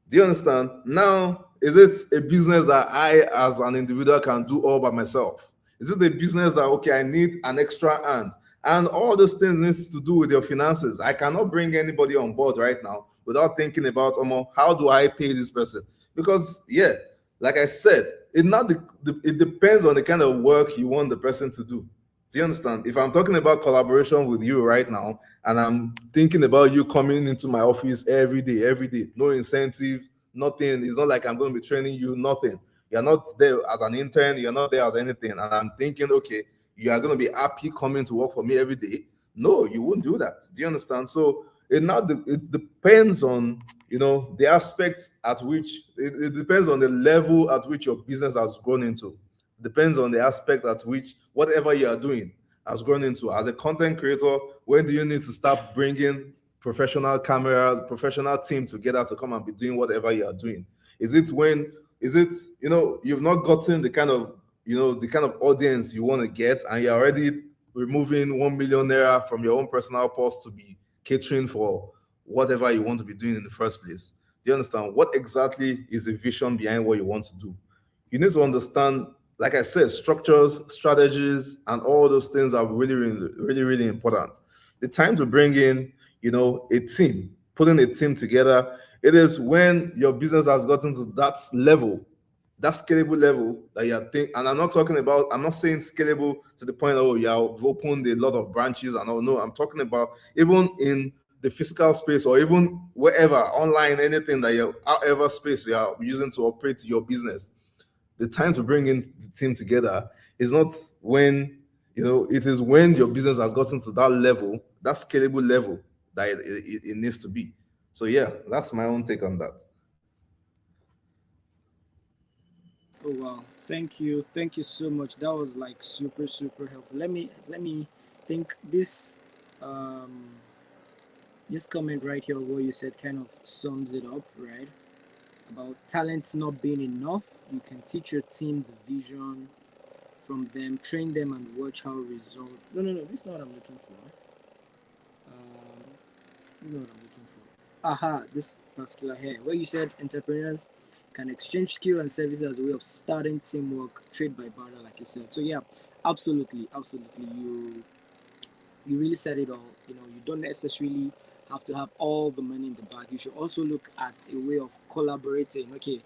Speaker 2: Do you understand? Now, is it a business that I, as an individual, can do all by myself? Is it a business that, okay, I need an extra hand? And all those things needs to do with your finances. I cannot bring anybody on board right now without thinking about, how do I pay this person? Because, yeah, like I said, it depends on the kind of work you want the person to do. Do you understand? If I'm talking about collaboration with you right now, and I'm thinking about you coming into my office every day, no incentive, nothing. It's not like I'm going to be training you, nothing. You're not there as an intern, you're not there as anything. And I'm thinking, okay, you are going to be happy coming to work for me every day. No, you won't do that. Do you understand? So it depends on the aspect at which it depends on the level at which your business has grown into. Depends on the aspect at which whatever you are doing has grown into. As a content creator, when do you need to start bringing professional cameras, professional team together to come and be doing whatever you are doing? Is it you've not gotten the kind of audience you want to get, and you're already removing 1 million naira from your own personal purse to be catering for whatever you want to be doing in the first place? Do you understand? What exactly is the vision behind what you want to do? You need to understand, like I said, structures, strategies, and all those things are really, really, really, really important. The time to bring in, a team, putting a team together, it is when your business has gotten to that level, that scalable level that you're thinking. And I'm not saying scalable to the point, oh, you've opened a lot of branches and all. No, I'm talking about even in the physical space or even wherever, online, anything that however space you are using to operate your business. The time to bring in the team together is not when it is when your business has gotten to that level, that scalable level that it needs to be. So yeah, that's my own take on that.
Speaker 1: Oh wow, thank you so much. That was like super super helpful. Let me think um this comment right here, what you said, kind of sums it up, right? About talent not being enough. You can teach your team the vision from them, train them, and watch how result. No, no, no. This is not what I'm looking for. You know what I'm looking for. Aha, this particular here, where you said entrepreneurs can exchange skill and services as a way of starting teamwork, trade by barter, like you said. So yeah, absolutely, absolutely. You really said it all. You don't necessarily have to have all the money in the bag. You should also look at a way of collaborating. Okay,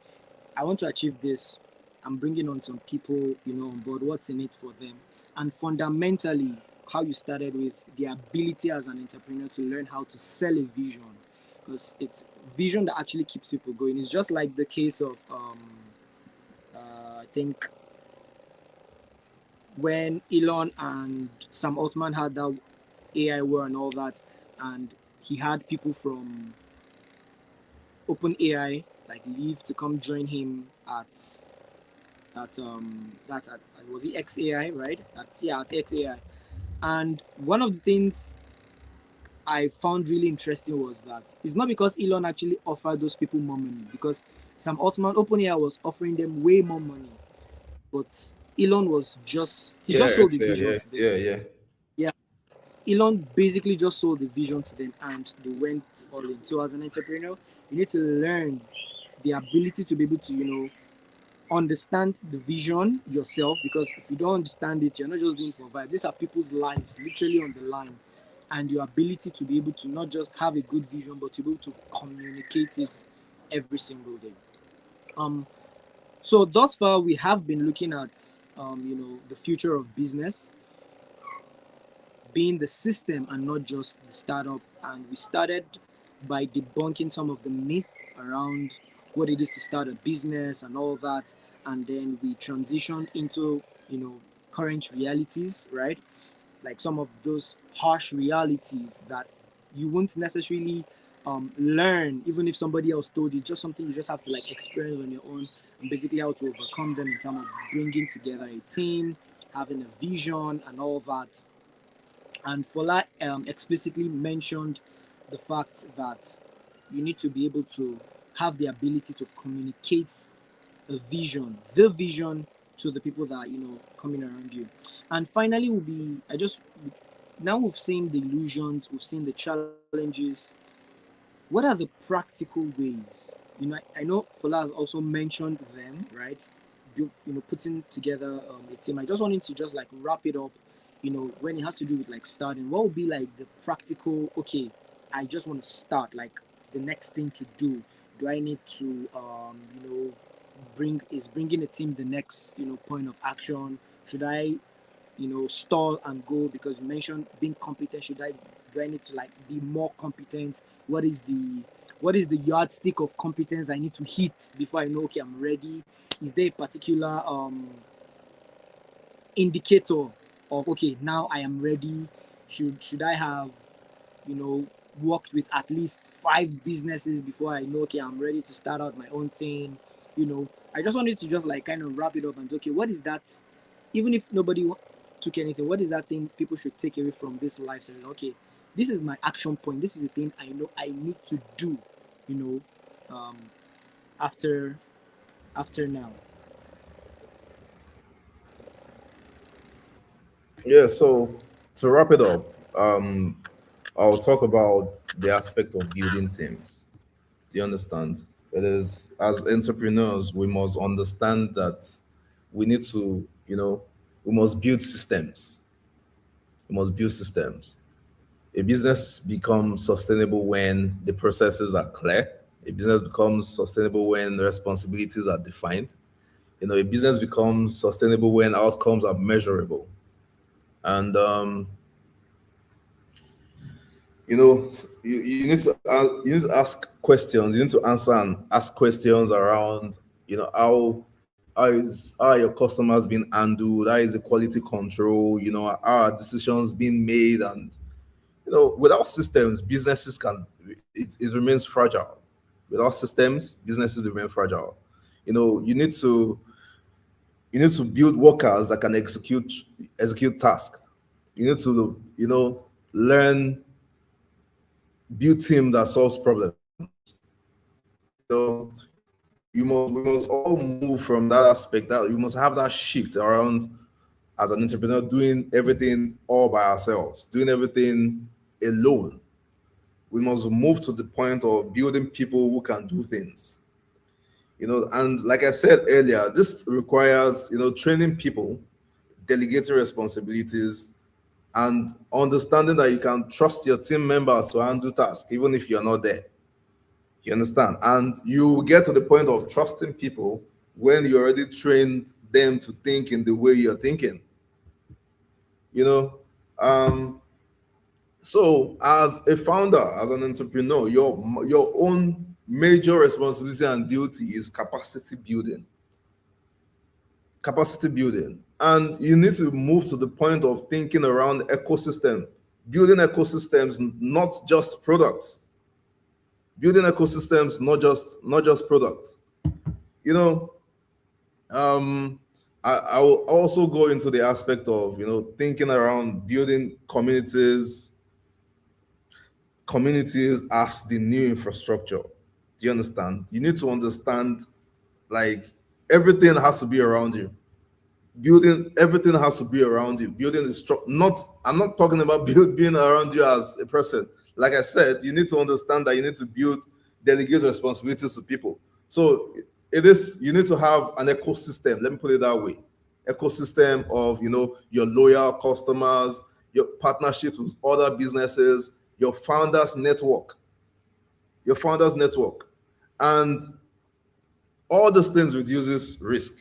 Speaker 1: I want to achieve this. I'm bringing on some people, on board. What's in it for them? And fundamentally, how you started with the ability as an entrepreneur to learn how to sell a vision, because it's vision that actually keeps people going. It's just like the case of, I think, when Elon and Sam Altman had that AI war and all that, and he had people from OpenAI like leave to come join him at was it XAI, right? That's yeah, at XAI. And one of the things I found really interesting was that it's not because Elon actually offered those people more money, because Sam Altman OpenAI was offering them way more money, but Elon was just he
Speaker 2: Yeah,
Speaker 1: just sold the
Speaker 2: yeah,
Speaker 1: vision
Speaker 2: yeah,
Speaker 1: to them.
Speaker 2: yeah, yeah.
Speaker 1: Yeah, Elon basically just sold the vision to them and they went all in. So as an entrepreneur, you need to learn the ability to be able to, understand the vision yourself, because if you don't understand it, you're not just doing it for vibe. These are people's lives literally on the line. And your ability to be able to not just have a good vision, but to be able to communicate it every single day. Um, so thus far we have been looking at the future of business. being the system and not just the startup. And we started by debunking some of the myth around what it is to start a business and all that. And then we transitioned into, current realities, right? Like some of those harsh realities that you won't necessarily learn even if somebody else told you, just something you just have to like experience on your own, and basically how to overcome them in terms of bringing together a team, having a vision and all that. And Fola explicitly mentioned the fact that you need to be able to have the ability to communicate the vision to the people that coming around you. And finally, will be I just now we've seen the illusions, we've seen the challenges. What are the practical ways? I know Fola has also mentioned them, right? Putting together a team. I just want him to just like wrap it up. When it has to do with like starting, what would be like the practical? Okay, I just want to start. Like the next thing to do. Do I need to, bringing a team the next point of action? Should I stall and go because you mentioned being competent? Do I need to like be more competent? What is the yardstick of competence I need to hit before I know, okay, I'm ready? Is there a particular indicator of, okay, now I am ready? Should I have you know worked with at least 5 businesses before I know, okay, I'm ready to start out my own thing? I just wanted to just like kind of wrap it up and say, okay, what is that? Even if nobody took anything, what is that thing people should take away from this lifestyle? Okay, this is my action point. This is the thing I know I need to do. You know, after now.
Speaker 2: Yeah, so to wrap it up, I'll talk about the aspect of building teams. Do you understand? It is, as entrepreneurs, we must understand that we need to, we must build systems. We must build systems. A business becomes sustainable when the processes are clear. A business becomes sustainable when the responsibilities are defined. A business becomes sustainable when outcomes are measurable. And you need to ask questions. You need to answer and ask questions around, how are your customers being handled? How is the quality control? How are decisions being made? And without systems, businesses it remains fragile. Without systems, businesses remain fragile. You need to build workers that can execute tasks. You need to learn build team that solves problems. We must all move from that aspect, that you must have that shift around, as an entrepreneur, doing everything all by ourselves, doing everything alone. We must move to the point of building people who can do things. And like I said earlier, this requires training people, delegating responsibilities, and understanding that you can trust your team members to handle tasks even if you're not there. You understand? And you get to the point of trusting people when you already trained them to think in the way you're thinking. You know, um, so as a founder, as an entrepreneur, your own major responsibility and duty is capacity building. Capacity building, and you need to move to the point of thinking around ecosystem, building ecosystems, not just products. Building ecosystems, not just products. You know, I will also go into the aspect of thinking around building communities as the new infrastructure. Do you understand? You need to understand, like, everything has to be around you. Building Everything has to be around you. Building is not, I'm not talking about being around you as a person. Like I said, you need to understand that you need to delegate responsibilities to people. So it is, you need to have an ecosystem, let me put it that way. Ecosystem of your loyal customers, your partnerships with other businesses, your founders network. And all those things reduces risk.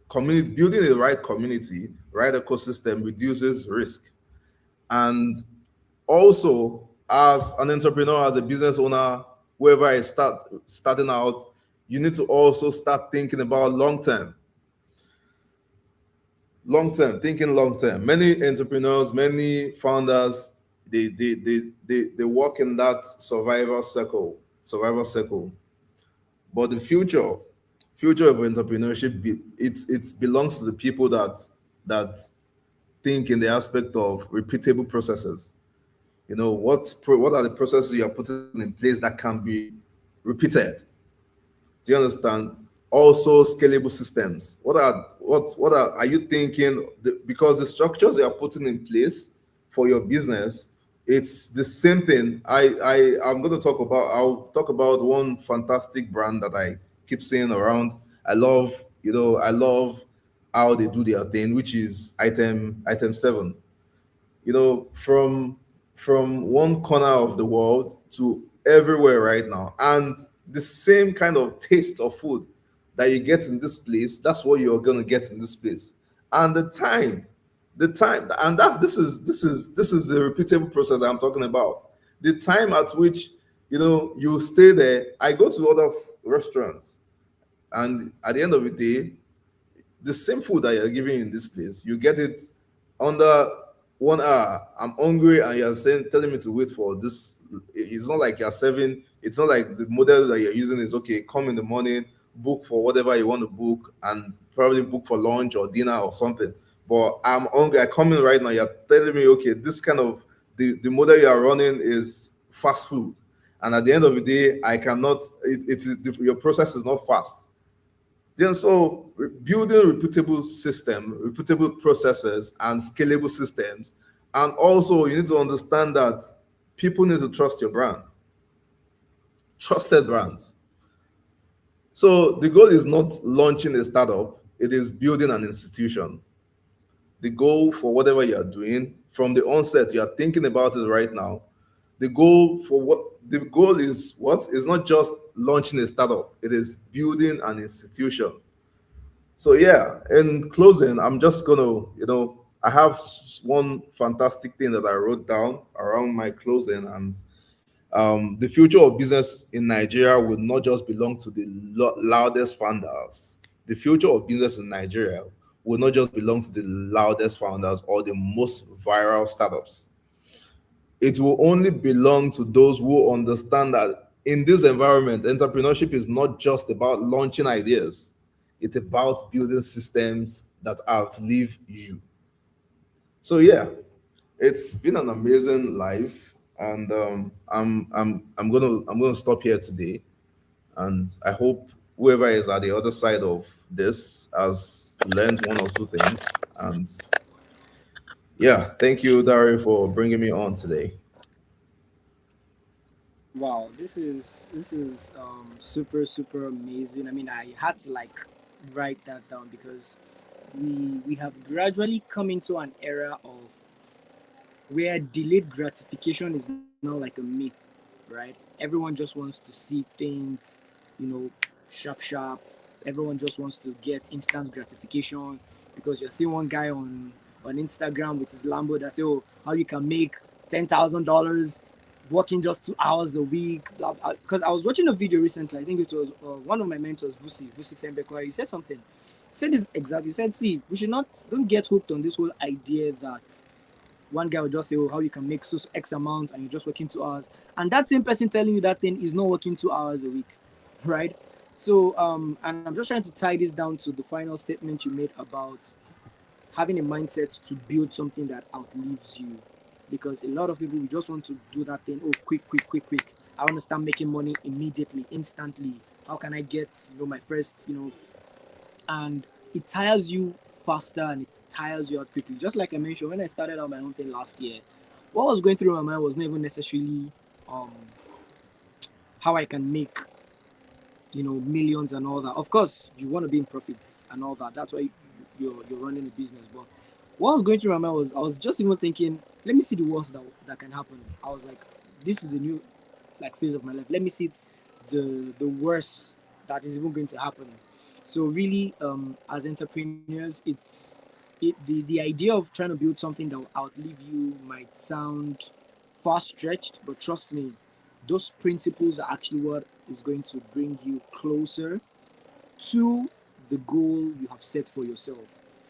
Speaker 2: Community building, the right community, right ecosystem, reduces risk. And Also, as an entrepreneur, as a business owner, whoever is starting out, you need to also start thinking about thinking long term. Many entrepreneurs, many founders, they work in that survival circle. But the future of entrepreneurship, it belongs to the people that think in the aspect of repeatable processes. What are the processes you are putting in place that can be repeated? Do you understand? Also, scalable systems. What are you thinking? Because the structures you are putting in place for your business, it's the same thing. I'm going to talk about. I'll talk about one fantastic brand that I keep seeing around. I love how they do their thing, which is item 7. From one corner of the world to everywhere right now, and the same kind of taste of food that you get in this place, that's what you're going to get in this place. And the time and that this is the repeatable process I'm talking about. The time at which you stay there. I go to other restaurants, and at the end of the day, the same food that you're giving in this place, you get it under 1 hour. I'm hungry, and you're telling me to wait for this. It's not like you're serving. It's not like the model that you're using is okay. Come in the morning, book for whatever you want to book, and probably book for lunch or dinner or something. But I'm hungry. I come in right now. You're telling me, okay, this kind of the model you are running is fast food, and at the end of the day, I cannot. Your process is not fast. Then so building repeatable processes and scalable systems. And also you need to understand that people need to trust your brand, trusted brands. So the goal is not launching a startup, it is building an institution. The goal for whatever you are doing from the onset, you are thinking about it right now. The goal is what? It's not just launching a startup, it is building an institution. So yeah, in closing, I'm just gonna, I have one fantastic thing that I wrote down around my closing, and the future of business in Nigeria will not just belong to the loudest founders. The future of business in Nigeria will not just belong to the loudest founders or the most viral startups. It will only belong to those who understand that in this environment, entrepreneurship is not just about launching ideas, it's about building systems that outlive you. So yeah, it's been an amazing life, and I'm gonna stop here today, and I hope whoever is at the other side of this has learned one or two things. And yeah, thank you, Dari, for bringing me on today.
Speaker 1: Wow, this is super super amazing. I mean, I had to like write that down because we have gradually come into an era of where delayed gratification is now like a myth, right? Everyone just wants to see things, you know, sharp sharp. Everyone just wants to get instant gratification because you're seeing one guy on Instagram with his Lambo that say, "Oh, how you can make $10,000 working just 2 hours a week." Blah blah. Because I was watching a video recently. I think it was one of my mentors, Vusi Tembekwa. He said something. He said this exactly. He said, "See, we should not don't get hooked on this whole idea that one guy will just say, oh, how you can make so X amount and you're just working 2 hours. And that same person telling you that thing is not working 2 hours a week, right? So, and I'm just trying to tie this down to the final statement you made about having a mindset to build something that outlives you. Because a lot of people, we just want to do that thing, oh, quick, quick, quick, quick. I want to start making money immediately, instantly. How can I get, my first, and it tires you faster and it tires you out quickly. Just like I mentioned, when I started out my own thing last year, what was going through my mind was not even necessarily um, how I can make millions and all that. Of course, you want to be in profit and all that. That's why you're running a business. But what was going through my mind was I was just even thinking, let me see the worst that can happen. I was like, this is a new like phase of my life. Let me see the worst that is even going to happen. So really, as entrepreneurs, the idea of trying to build something that will outlive you might sound far stretched, but trust me, those principles are actually what is going to bring you closer to the goal you have set for yourself.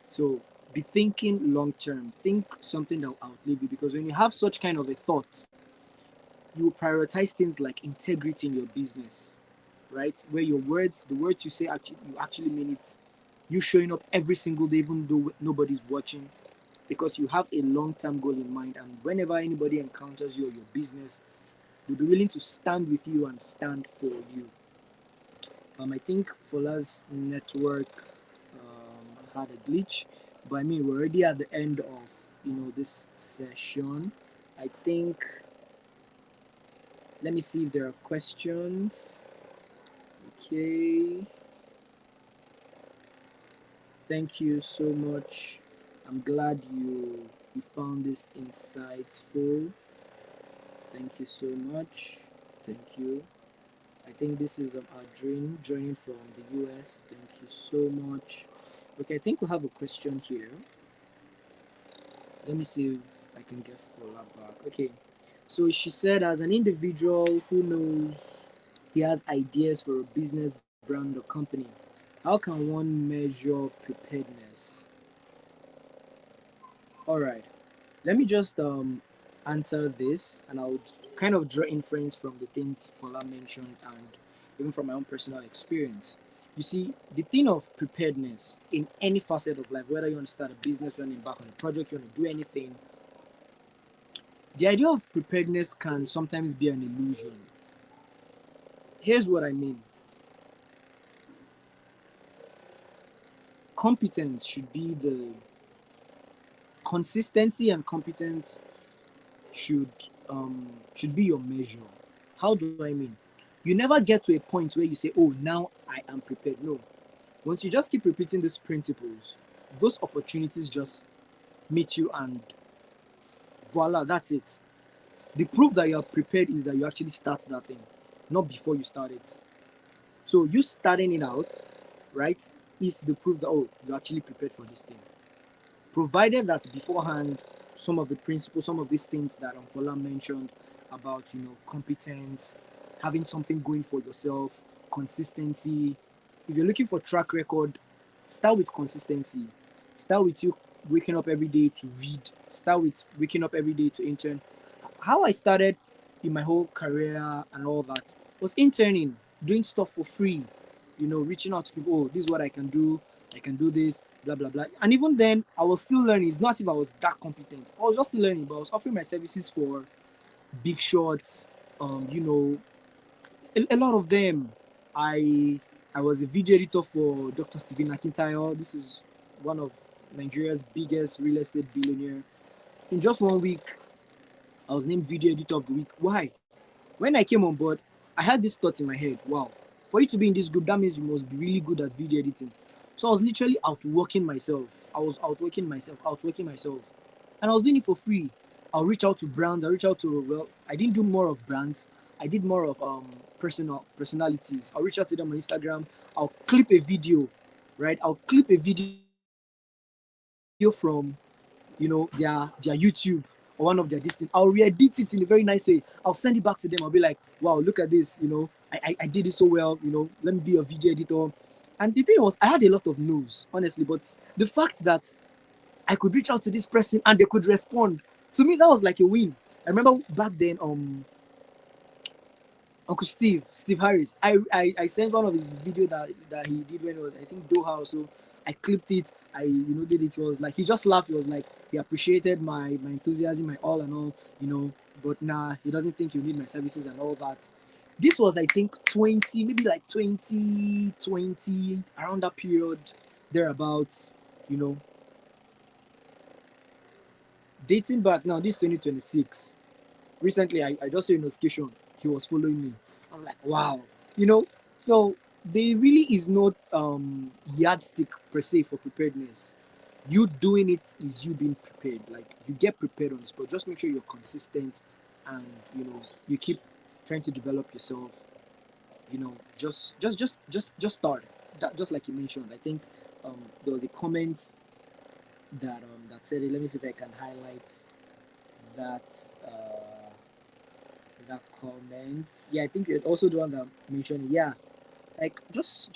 Speaker 1: So be thinking long term. Think something that will outlive you, because when you have such kind of a thought, you will prioritize things like integrity in your business, right? Where your words, the words you say, actually you actually mean it. You showing up every single day, even though nobody's watching, because you have a long-term goal in mind. And whenever anybody encounters you or your business, they'll be willing to stand with you and stand for you. I think Fola's network had a glitch, but I mean we're already at the end of this session. I think, let me see if there are questions. Okay, thank you so much. I'm glad you found this insightful. Thank you so much. Thank you. I think this is Adrian joining from the US. Thank you so much. Okay, I think we have a question here. Let me see if I can get Fola back. Okay, so she said, as an individual who knows he has ideas for a business, brand, or company, how can one measure preparedness? All right, let me just answer this, and I would kind of draw inference from the things Fola mentioned and even from my own personal experience. You see, the thing of preparedness in any facet of life, whether you want to start a business, you want to embark on a project, you want to do anything, the idea of preparedness can sometimes be an illusion. Here's what I mean. Competence should be the consistency, and competence should should be your measure. How do I mean? You never get to a point where you say, oh, now I am prepared. No. Once you just keep repeating these principles, those opportunities just meet you, and voila, that's it. The proof that you are prepared is that you actually start that thing, not before you start it. So you starting it out, right, is the proof that, oh, you're actually prepared for this thing. Provided that beforehand, some of the principles, some of these things that Fola mentioned about, competence, having something going for yourself, consistency. If you're looking for track record, start with consistency. Start with you waking up every day to read. Start with waking up every day to intern. How I started in my whole career and all that was interning, doing stuff for free, reaching out to people. Oh, this is what I can do. I can do this, blah blah blah. And even then, I was still learning. It's not as if I was that competent. I was just still learning, but I was offering my services for big shots. A lot of them. I was a video editor for Dr. Stephen Akintayo. This is one of Nigeria's biggest real estate billionaire. In just 1 week, I was named video editor of the week. Why? When I came on board, I had this thought in my head. Wow, for you to be in this group, that means you must be really good at video editing. So I was literally outworking myself. Outworking myself. And I was doing it for free. I'll reach out to brands. I didn't do more of brands. I did more of personalities. I'll reach out to them on Instagram. I'll clip a video, right? I'll clip a video from, their YouTube or one of their distance. I'll re-edit it in a very nice way. I'll send it back to them. I'll be like, wow, look at this. I did it so well. Let me be a video editor. And the thing was, I had a lot of no's, honestly. But the fact that I could reach out to this person and they could respond, to me, that was like a win. I remember back then, Uncle Steve Harris. I sent one of his video that he did when it was, I think, Doha. So I clipped it. I did it. It was like he just laughed. It was like he appreciated my enthusiasm, my all and all. But nah, he doesn't think you need my services and all that. This was, I think, 2020, around that period, thereabouts. You know, dating back now. This 2026. Recently, I just saw a notification. He was following me. I was like, wow. So there really is no yardstick per se for preparedness. You doing it is you being prepared. Like, you get prepared on the spot. Just make sure you're consistent, and you keep trying to develop yourself. Just start. That, just like you mentioned, I think there was a comment that said it. Let me see if I can highlight that. that comment. Yeah, I think it also the one that mentioned. Yeah, like just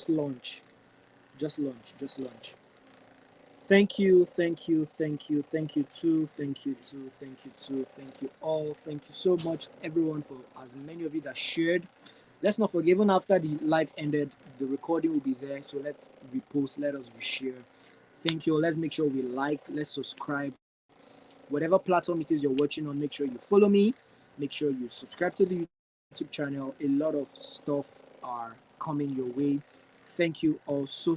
Speaker 1: launch, just launch. Thank you, thank you, thank you, thank you too, thank you too, thank you too, thank you all, thank you so much, everyone, for as many of you that shared. Let's not forget, even after the live ended, the recording will be there. So let's repost, let us reshare. Thank you. Let's make sure we like, let's subscribe. Whatever platform it is you're watching on, make sure you follow me. Make sure you subscribe to the YouTube channel. A lot of stuff are coming your way. Thank you all so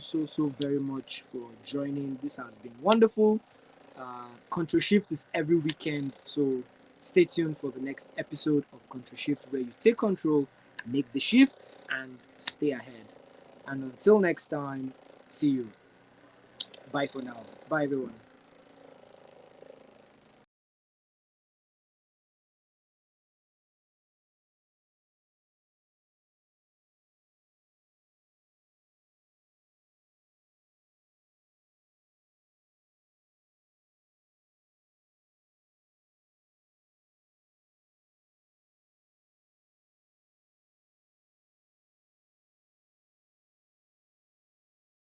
Speaker 1: very much for joining. This has been wonderful. Control Shift is every weekend, so stay tuned for the next episode of Control Shift, where you take control, make the shift, and stay ahead. And until next time, see you. Bye for now. Bye, everyone.